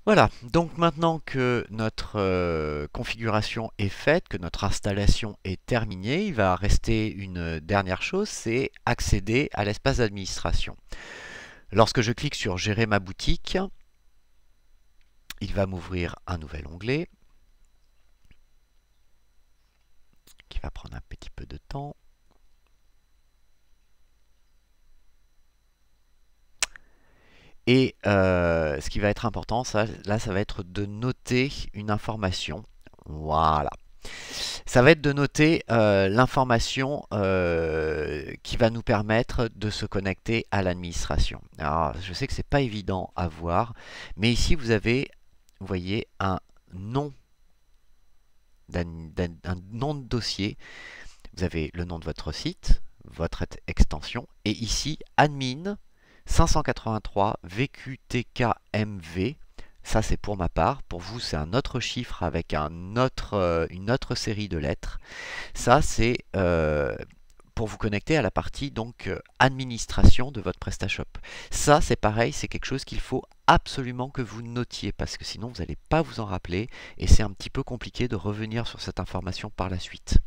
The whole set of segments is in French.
Voilà, donc maintenant que notre configuration est faite, que notre installation est terminée, il va rester une dernière chose, c'est accéder à l'espace d'administration. Lorsque je clique sur Gérer ma boutique, il va m'ouvrir un nouvel onglet qui va prendre un petit peu de temps. Et ce qui va être important, là, ça va être de noter une information. Voilà. Ça va être de noter l'information qui va nous permettre de se connecter à l'administration. Alors, je sais que c'est pas évident à voir, mais ici vous voyez, un nom un nom de dossier. Vous avez le nom de votre site, votre extension, et ici admin 583 VQTKMV. Ça, c'est pour ma part. Pour vous, c'est un autre chiffre avec une autre série de lettres. Ça, c'est pour vous connecter à la partie donc administration de votre PrestaShop. Ça, c'est pareil, c'est quelque chose qu'il faut absolument que vous notiez parce que sinon, vous n'allez pas vous en rappeler et c'est un petit peu compliqué de revenir sur cette information par la suite.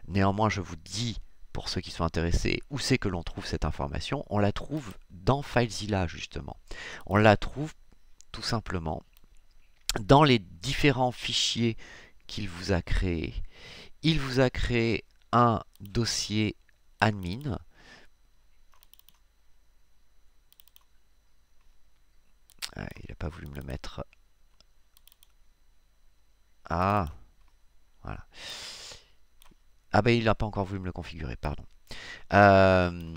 Néanmoins, je vous dis, pour ceux qui sont intéressés, où c'est que l'on trouve cette information. On la trouve dans FileZilla, justement. On la trouve tout simplement dans les différents fichiers qu'il vous a créés. Il vous a créé un dossier admin. Ah, il n'a pas voulu me le mettre. Ah, voilà. Ah ben il n'a pas encore voulu me le configurer, pardon. Euh,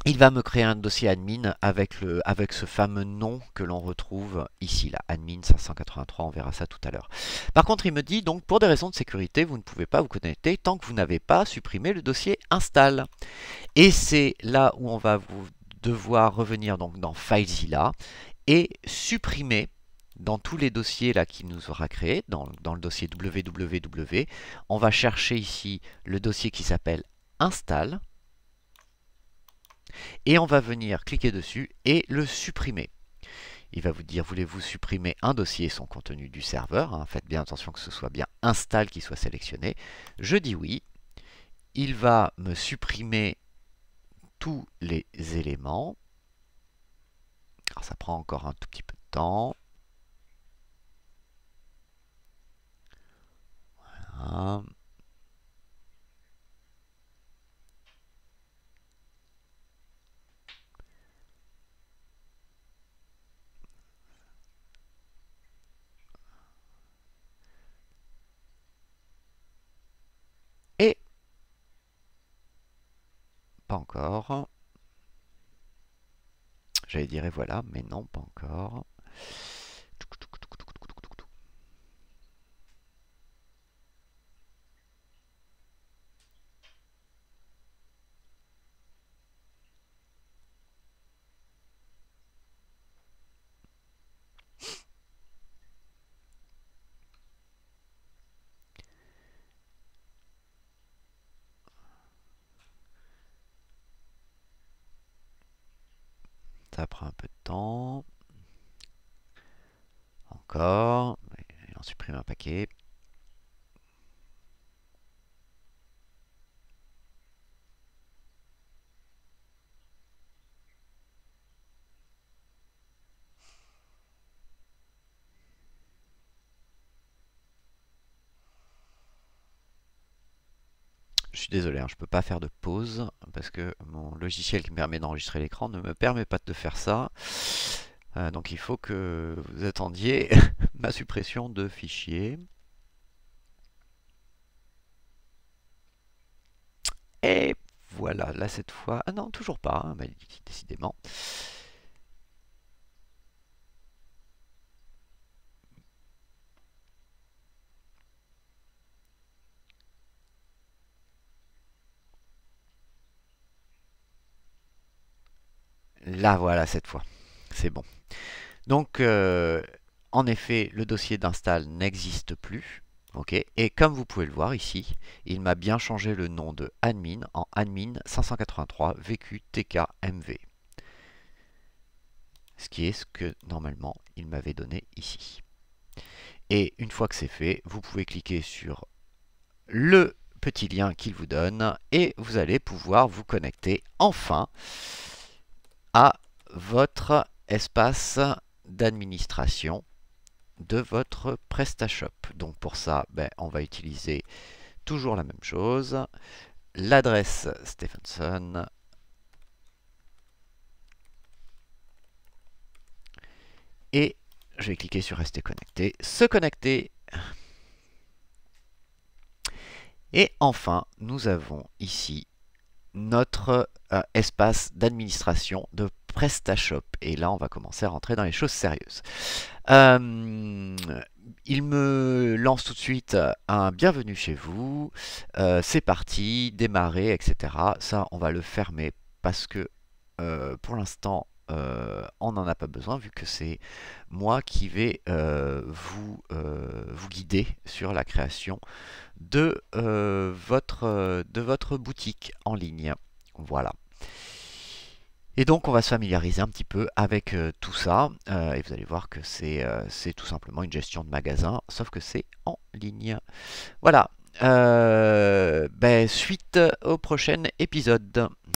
il va me créer un dossier admin avec ce fameux nom que l'on retrouve ici, là, admin 583, on verra ça tout à l'heure. Par contre, il me dit donc pour des raisons de sécurité, vous ne pouvez pas vous connecter tant que vous n'avez pas supprimé le dossier install. Et c'est là où on va devoir revenir donc dans FileZilla et supprimer dans tous les dossiers là qu'il nous aura créé, dans le dossier www, on va chercher ici le dossier qui s'appelle install et on va venir cliquer dessus et le supprimer. Il va vous dire, voulez-vous supprimer un dossier et son contenu du serveur, hein, faites bien attention que ce soit bien install qui soit sélectionné. Je dis oui. Il va me supprimer tous les éléments. Alors ça prend encore un tout petit peu de temps. Voilà. Et pas encore. J'allais dire et voilà, mais non, pas encore. Ça prend un peu de temps. Encore. Et on supprime un paquet. Je suis désolé, hein, je ne peux pas faire de pause parce que mon logiciel qui me permet d'enregistrer l'écran ne me permet pas de faire ça. Donc il faut que vous attendiez ma suppression de fichier. Et voilà, là cette fois... Ah non, toujours pas, hein, décidément. Là voilà cette fois, c'est bon. Donc en effet, le dossier d'install n'existe plus. Ok, et comme vous pouvez le voir ici, il m'a bien changé le nom de admin en admin 583 VQTKMV. ce qui est ce que normalement il m'avait donné ici. Et une fois que c'est fait, vous pouvez cliquer sur le petit lien qu'il vous donne et vous allez pouvoir vous connecter enfin à votre espace d'administration de votre PrestaShop. Donc pour ça, on va utiliser toujours la même chose, l'adresse Stephenson, et je vais cliquer sur rester connecté, se connecter. Et enfin, nous avons ici notre espace d'administration de PrestaShop. Et là, on va commencer à rentrer dans les choses sérieuses. Il me lance tout de suite un bienvenue chez vous. C'est parti, démarrer, etc. Ça, on va le fermer parce que pour l'instant, on n'en a pas besoin vu que c'est moi qui vais vous guider sur la création de votre boutique en ligne. Voilà. Et donc on va se familiariser un petit peu avec tout ça et vous allez voir que c'est tout simplement une gestion de magasin, sauf que c'est en ligne. Voilà. Suite au prochain épisode.